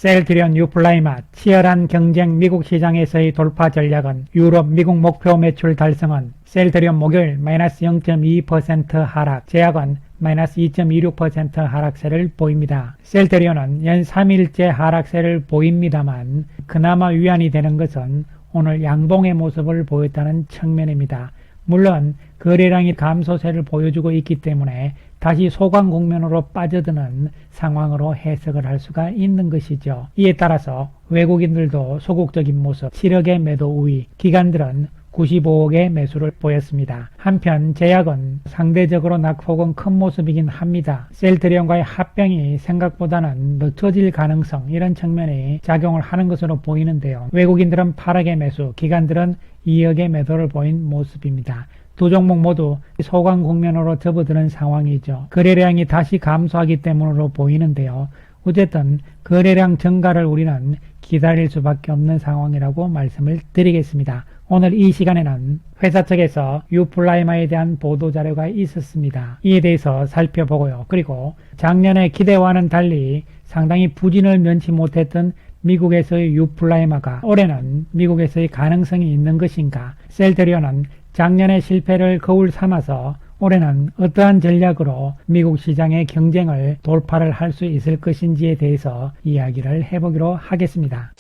셀트리온 유플라이마 치열한 경쟁 미국 시장에서의 돌파 전략은 유럽 미국 목표 매출 달성은 셀트리온 목요일 마이너스 0.2% 하락, 제약은 마이너스 2.26% 하락세를 보입니다. 셀트리온은 연 3일째 하락세를 보입니다만 그나마 위안이 되는 것은 오늘 양봉의 모습을 보였다는 측면입니다. 물론 거래량이 감소세를 보여주고 있기 때문에 다시 소강 국면으로 빠져드는 상황으로 해석을 할 수가 있는 것이죠. 이에 따라서 외국인들도 소극적인 모습, 7억의 매도 우위, 기관들은 95억의 매수를 보였습니다. 한편 제약은 상대적으로 낙폭은 큰 모습이긴 합니다. 셀트리온과의 합병이 생각보다는 늦춰질 가능성, 이런 측면이 작용을 하는 것으로 보이는데요. 외국인들은 8억의 매수, 기관들은 2억의 매도를 보인 모습입니다. 두 종목 모두 소강 국면으로 접어드는 상황이죠. 거래량이 다시 감소하기 때문으로 보이는데요. 어쨌든 거래량 증가를 우리는 기다릴 수밖에 없는 상황이라고 말씀을 드리겠습니다. 오늘 이 시간에는 회사 측에서 유플라이마에 대한 보도자료가 있었습니다. 이에 대해서 살펴보고요. 그리고 작년의 기대와는 달리 상당히 부진을 면치 못했던 미국에서의 유플라이마가 올해는 미국에서의 가능성이 있는 것인가, 셀트리온은 작년의 실패를 거울 삼아서 올해는 어떠한 전략으로 미국 시장의 경쟁을 돌파를 할 수 있을 것인지에 대해서 이야기를 해보기로 하겠습니다.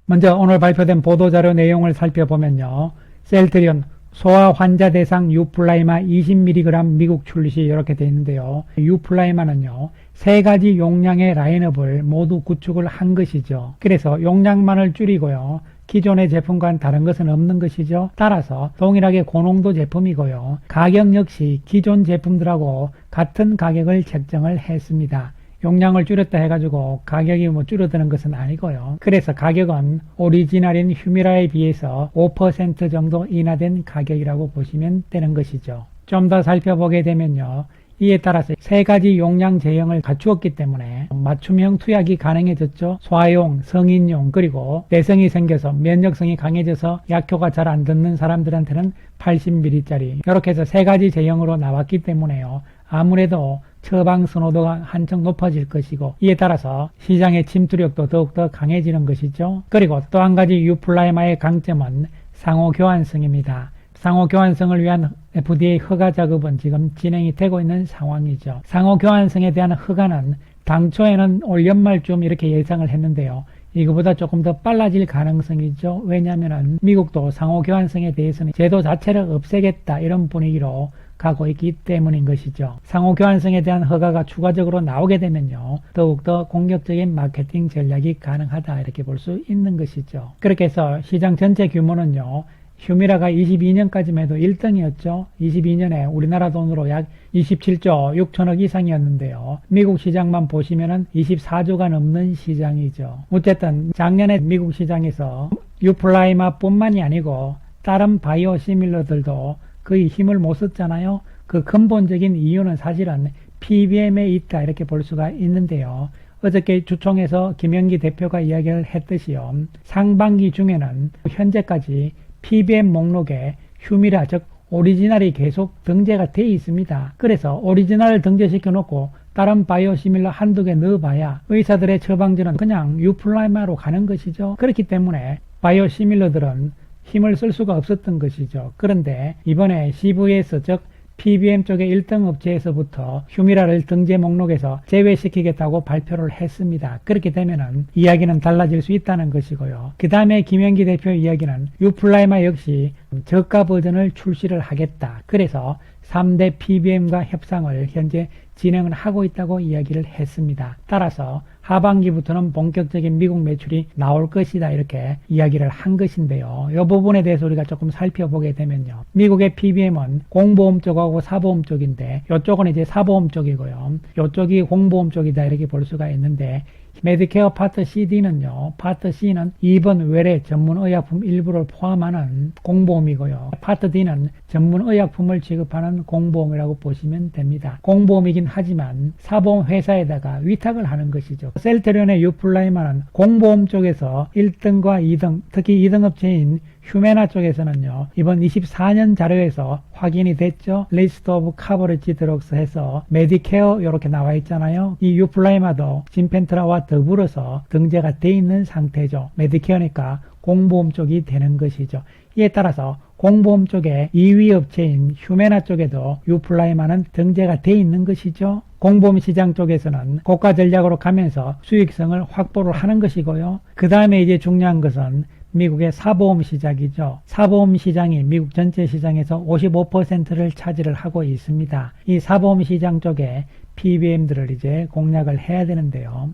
먼저 오늘 발표된 보도자료 내용을 살펴보면요. 셀트리온 소아 환자 대상 유플라이마 20mg 미국 출시 이렇게 되어 있는데요. 유플라이마는요. 3가지 용량의 라인업을 모두 구축을 한 것이죠. 그래서 용량만을 줄이고요. 기존의 제품과는 다른 것은 없는 것이죠. 따라서 동일하게 고농도 제품이고요. 가격 역시 기존 제품들하고 같은 가격을 책정을 했습니다. 용량을 줄였다 해가지고 가격이 줄어드는 것은 아니고요. 그래서 가격은 오리지널인 휴미라에 비해서 5% 정도 인하된 가격이라고 보시면 되는 것이죠. 좀 더 살펴보게 되면요. 이에 따라서 3가지 용량 제형을 갖추었기 때문에 맞춤형 투약이 가능해졌죠. 소아용, 성인용, 그리고 내성이 생겨서 면역성이 강해져서 약효가 잘 안 듣는 사람들한테는 80ml짜리 이렇게 해서 3가지 제형으로 나왔기 때문에요. 아무래도 처방 선호도가 한층 높아질 것이고 이에 따라서 시장의 침투력도 더욱더 강해지는 것이죠. 그리고 또 한 가지 유플라이마의 강점은 상호 교환성입니다. 상호 교환성을 위한 FDA 허가 작업은 지금 진행이 되고 있는 상황이죠. 상호 교환성에 대한 허가는 당초에는 올 연말쯤 이렇게 예상을 했는데요. 이거보다 조금 더 빨라질 가능성이죠. 왜냐하면 미국도 상호 교환성에 대해서는 제도 자체를 없애겠다 이런 분위기로 가고 있기 때문인 것이죠. 상호 교환성에 대한 허가가 추가적으로 나오게 되면요. 더욱더 공격적인 마케팅 전략이 가능하다 이렇게 볼 수 있는 것이죠. 그렇게 해서 시장 전체 규모는요. 휴미라가 22년까지만 해도 1등이었죠. 22년에 우리나라 돈으로 약 27조 6천억 이상이었는데요. 미국 시장만 보시면은 24조가 넘는 시장이죠. 어쨌든 작년에 미국 시장에서 유플라이마 뿐만이 아니고 다른 바이오 시밀러들도 거의 힘을 못 썼잖아요. 그 근본적인 이유는 사실은 PBM에 있다 이렇게 볼 수가 있는데요. 어저께 주총에서 김영기 대표가 이야기를 했듯이요. 상반기 중에는 현재까지 PBM 목록에 휴미라 즉 오리지널이 계속 등재가 되어 있습니다. 그래서 오리지널을 등재시켜 놓고 다른 바이오시밀러 한두 개 넣어봐야 의사들의 처방전은 그냥 유플라이마로 가는 것이죠. 그렇기 때문에 바이오시밀러들은 힘을 쓸 수가 없었던 것이죠. 그런데 이번에 CVS 즉 PBM 쪽의 1등 업체에서부터 휴미라를 등재 목록에서 제외시키겠다고 발표를 했습니다. 그렇게 되면은 이야기는 달라질 수 있다는 것이고요. 그 다음에 김영기 대표 이야기는 유플라이마 역시 저가 버전을 출시를 하겠다. 그래서 3대 PBM과 협상을 현재 진행을 하고 있다고 이야기를 했습니다. 따라서 하반기부터는 본격적인 미국 매출이 나올 것이다 이렇게 이야기를 한 것인데요. 이 부분에 대해서 우리가 조금 살펴보게 되면요. 미국의 PBM은 공보험 쪽하고 사보험 쪽인데 이쪽은 이제 사보험 쪽이고요. 이쪽이 공보험 쪽이다 이렇게 볼 수가 있는데 메디케어 파트 CD는요. 파트 C는 2번 외래 전문의약품 일부를 포함하는 공보험이고요. 파트 D는 전문의약품을 지급하는 공보험이라고 보시면 됩니다. 공보험이긴 하지만 사보험 회사에다가 위탁을 하는 것이죠. 셀트리온의 유플라이마는 공보험 쪽에서 1등과 2등, 특히 2등 업체인 휴메나 쪽에서는요, 이번 24년 자료에서 확인이 됐죠. 리스트 오브 카버리지 드럭스 해서 메디케어 이렇게 나와 있잖아요. 이 유플라이마도 진펜트라와 더불어서 등재가 돼 있는 상태죠. 메디케어니까 공보험 쪽이 되는 것이죠. 이에 따라서 공보험 쪽에 2위 업체인 휴메나 쪽에도 유플라이마는 등재가 돼 있는 것이죠. 공보험 시장 쪽에서는 고가 전략으로 가면서 수익성을 확보를 하는 것이고요. 그 다음에 이제 중요한 것은 미국의 사보험 시장이죠. 사보험 시장이 미국 전체 시장에서 55%를 차지를 하고 있습니다. 이 사보험 시장 쪽에 PBM들을 이제 공략을 해야 되는데요.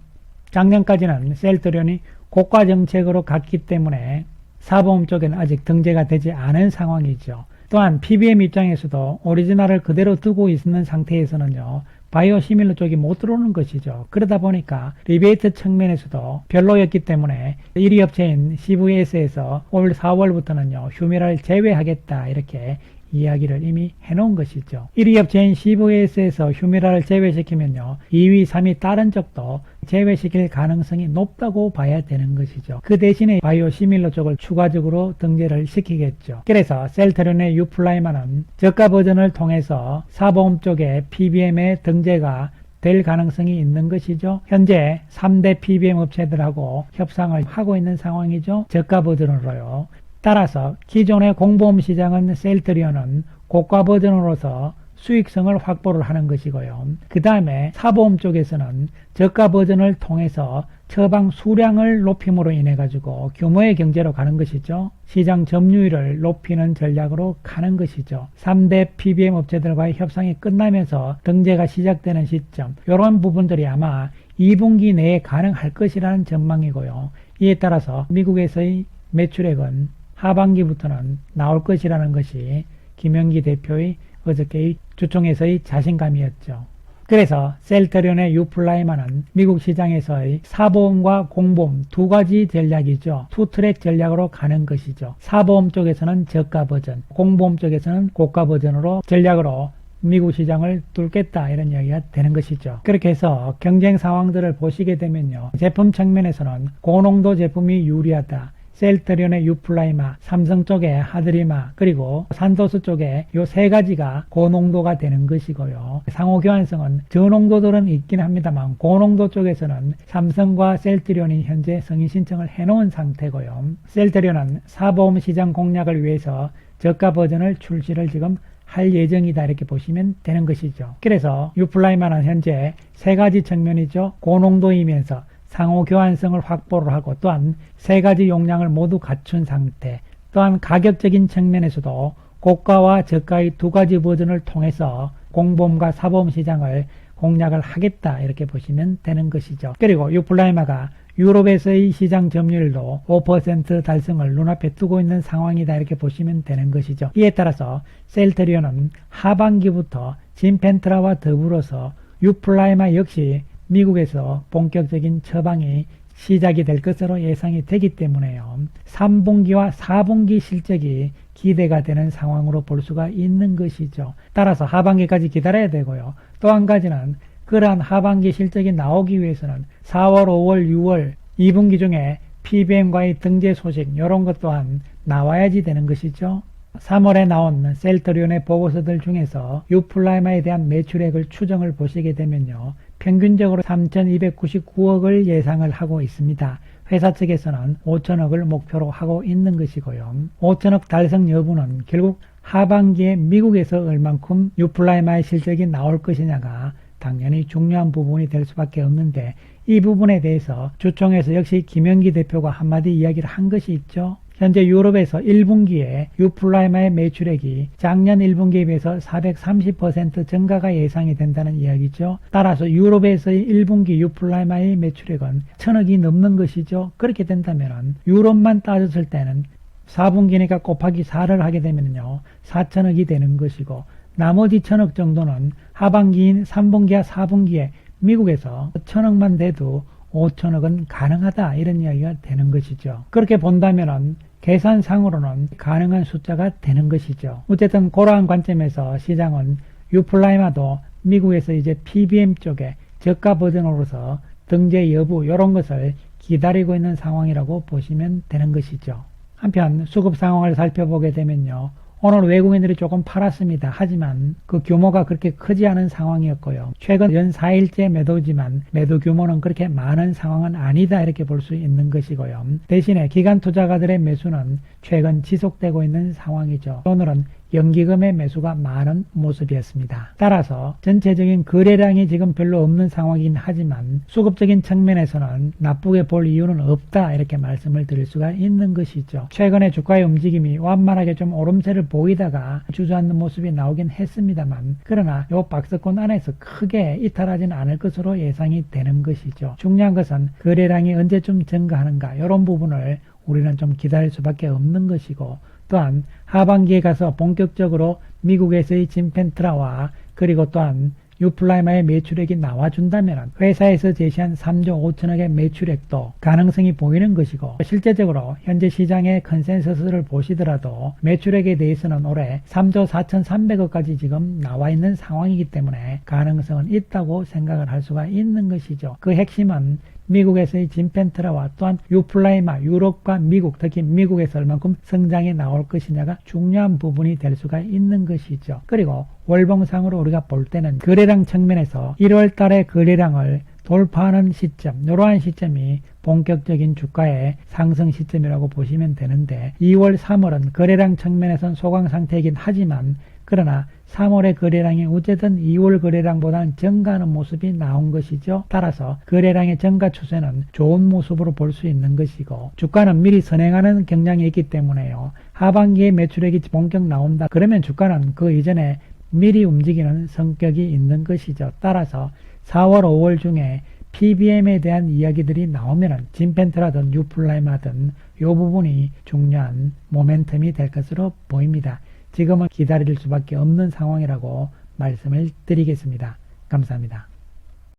작년까지는 셀트리온이 고가 정책으로 갔기 때문에 사보험 쪽에는 아직 등재가 되지 않은 상황이죠. 또한 PBM 입장에서도 오리지널을 그대로 두고 있는 상태에서는요, 바이오시밀러 쪽이 못 들어오는 것이죠. 그러다 보니까 리베이트 측면에서도 별로였기 때문에 1위 업체인 CVS에서 올 4월부터는요, 휴메라를 제외하겠다 이렇게 이야기를 이미 해놓은 것이죠. 1위 업체인 CVS에서 휴메라를 제외시키면요, 2위, 3위 다른 쪽도 제외시킬 가능성이 높다고 봐야 되는 것이죠. 그 대신에 바이오시밀러 쪽을 추가적으로 등재를 시키겠죠. 그래서 셀트리온의 유플라이마는 저가 버전을 통해서 사보험 쪽에 PBM의 등재가 될 가능성이 있는 것이죠. 현재 3대 PBM 업체들하고 협상을 하고 있는 상황이죠. 저가 버전으로요. 따라서 기존의 공보험 시장은 셀트리온은 고가 버전으로서 수익성을 확보를 하는 것이고요. 그 다음에 사보험 쪽에서는 저가 버전을 통해서 처방 수량을 높임으로 인해 가지고 규모의 경제로 가는 것이죠. 시장 점유율을 높이는 전략으로 가는 것이죠. 3대 PBM 업체들과의 협상이 끝나면서 등재가 시작되는 시점, 이런 부분들이 아마 2분기 내에 가능할 것이라는 전망이고요. 이에 따라서 미국에서의 매출액은 하반기부터는 나올 것이라는 것이 김영기 대표의 어저께의 주총에서의 자신감이었죠. 그래서 셀트리온의 유플라이마는 미국 시장에서의 사보험과 공보험 두 가지 전략이죠. 투트랙 전략으로 가는 것이죠. 사보험 쪽에서는 저가 버전, 공보험 쪽에서는 고가 버전으로 전략으로 미국 시장을 뚫겠다 이런 이야기가 되는 것이죠. 그렇게 해서 경쟁 상황들을 보시게 되면요, 제품 측면에서는 고농도 제품이 유리하다. 셀트리온의 유플라이마, 삼성 쪽의 하드리마, 그리고 산도스 쪽에 이 세 가지가 고농도가 되는 것이고요. 상호 교환성은 저농도들은 있긴 합니다만 고농도 쪽에서는 삼성과 셀트리온이 현재 승인 신청을 해놓은 상태고요. 셀트리온은 사보험 시장 공략을 위해서 저가 버전을 출시를 지금 할 예정이다 이렇게 보시면 되는 것이죠. 그래서 유플라이마는 현재 세 가지 측면이죠. 고농도이면서 상호 교환성을 확보를 하고 또한 세 가지 용량을 모두 갖춘 상태, 또한 가격적인 측면에서도 고가와 저가의 두 가지 버전을 통해서 공보험과 사보험 시장을 공략을 하겠다 이렇게 보시면 되는 것이죠. 그리고 유플라이마가 유럽에서의 시장 점유율도 5% 달성을 눈앞에 두고 있는 상황이다 이렇게 보시면 되는 것이죠. 이에 따라서 셀트리온은 하반기부터 진펜트라와 더불어서 유플라이마 역시 미국에서 본격적인 처방이 시작이 될 것으로 예상이 되기 때문에요. 3분기와 4분기 실적이 기대가 되는 상황으로 볼 수가 있는 것이죠. 따라서 하반기까지 기다려야 되고요. 또 한 가지는 그러한 하반기 실적이 나오기 위해서는 4월, 5월, 6월 2분기 중에 PBM과의 등재 소식 이런 것 또한 나와야지 되는 것이죠. 3월에 나온 셀트리온의 보고서들 중에서 유플라이마에 대한 매출액을 추정을 보시게 되면요, 평균적으로 3,299억을 예상을 하고 있습니다. 회사 측에서는 5천억을 목표로 하고 있는 것이고요. 5천억 달성 여부는 결국 하반기에 미국에서 얼만큼 유플라이마의 실적이 나올 것이냐가 당연히 중요한 부분이 될 수밖에 없는데, 이 부분에 대해서 주총에서 역시 김영기 대표가 한마디 이야기를 한 것이 있죠. 현재 유럽에서 1분기에 유플라이마의 매출액이 작년 1분기에 비해서 430% 증가가 예상이 된다는 이야기죠. 따라서 유럽에서의 1분기 유플라이마의 매출액은 1,000억이 넘는 것이죠. 그렇게 된다면 유럽만 따졌을 때는 4분기니까 곱하기 4를 하게 되면요, 4,000억이 되는 것이고, 나머지 1,000억 정도는 하반기인 3분기와 4분기에 미국에서 1,000억만 돼도 5천억은 가능하다 이런 이야기가 되는 것이죠. 그렇게 본다면은 계산상으로는 가능한 숫자가 되는 것이죠. 어쨌든 그러한 관점에서 시장은 유플라이마도 미국에서 이제 PBM 쪽에 저가 버전으로서 등재 여부 이런 것을 기다리고 있는 상황이라고 보시면 되는 것이죠. 한편 수급 상황을 살펴보게 되면요. 오늘 외국인들이 조금 팔았습니다. 하지만 그 규모가 그렇게 크지 않은 상황이었고요. 최근 연 4일째 매도지만 매도 규모는 그렇게 많은 상황은 아니다 이렇게 볼 수 있는 것이고요. 대신에 기관 투자가들의 매수는 최근 지속되고 있는 상황이죠. 오늘은 연기금의 매수가 많은 모습이었습니다. 따라서 전체적인 거래량이 지금 별로 없는 상황이긴 하지만 수급적인 측면에서는 나쁘게 볼 이유는 없다 이렇게 말씀을 드릴 수가 있는 것이죠. 최근에 주가의 움직임이 완만하게 좀 오름세를 보이다가 주저앉는 모습이 나오긴 했습니다만 그러나 이 박스권 안에서 크게 이탈하지는 않을 것으로 예상이 되는 것이죠. 중요한 것은 거래량이 언제쯤 증가하는가 이런 부분을 우리는 좀 기다릴 수밖에 없는 것이고 또한 하반기에 가서 본격적으로 미국에서의 진펜트라와 그리고 또한 유플라이마의 매출액이 나와준다면 회사에서 제시한 3조 5천억의 매출액도 가능성이 보이는 것이고 실제적으로 현재 시장의 컨센서스를 보시더라도 매출액에 대해서는 올해 3조 4,300억까지 지금 나와 있는 상황이기 때문에 가능성은 있다고 생각을 할 수가 있는 것이죠. 그 핵심은 미국에서의 진펜트라와 또한 유플라이마, 유럽과 미국, 특히 미국에서 얼만큼 성장이 나올 것이냐가 중요한 부분이 될 수가 있는 것이죠. 그리고 월봉상으로 우리가 볼 때는 거래량 측면에서 1월 달의 거래량을 돌파하는 시점, 이러한 시점이 본격적인 주가의 상승 시점이라고 보시면 되는데 2월, 3월은 거래량 측면에서는 소강 상태이긴 하지만 그러나 3월의 거래량이 어쨌든 2월 거래량보다는 증가하는 모습이 나온 것이죠. 따라서 거래량의 증가 추세는 좋은 모습으로 볼 수 있는 것이고 주가는 미리 선행하는 경향이 있기 때문에요. 하반기에 매출액이 본격 나온다. 그러면 주가는 그 이전에 미리 움직이는 성격이 있는 것이죠. 따라서 4월, 5월 중에 PBM에 대한 이야기들이 나오면은 진펜트라든 유플라이마든 이 부분이 중요한 모멘텀이 될 것으로 보입니다. 지금은 기다릴 수밖에 없는 상황이라고 말씀을 드리겠습니다. 감사합니다.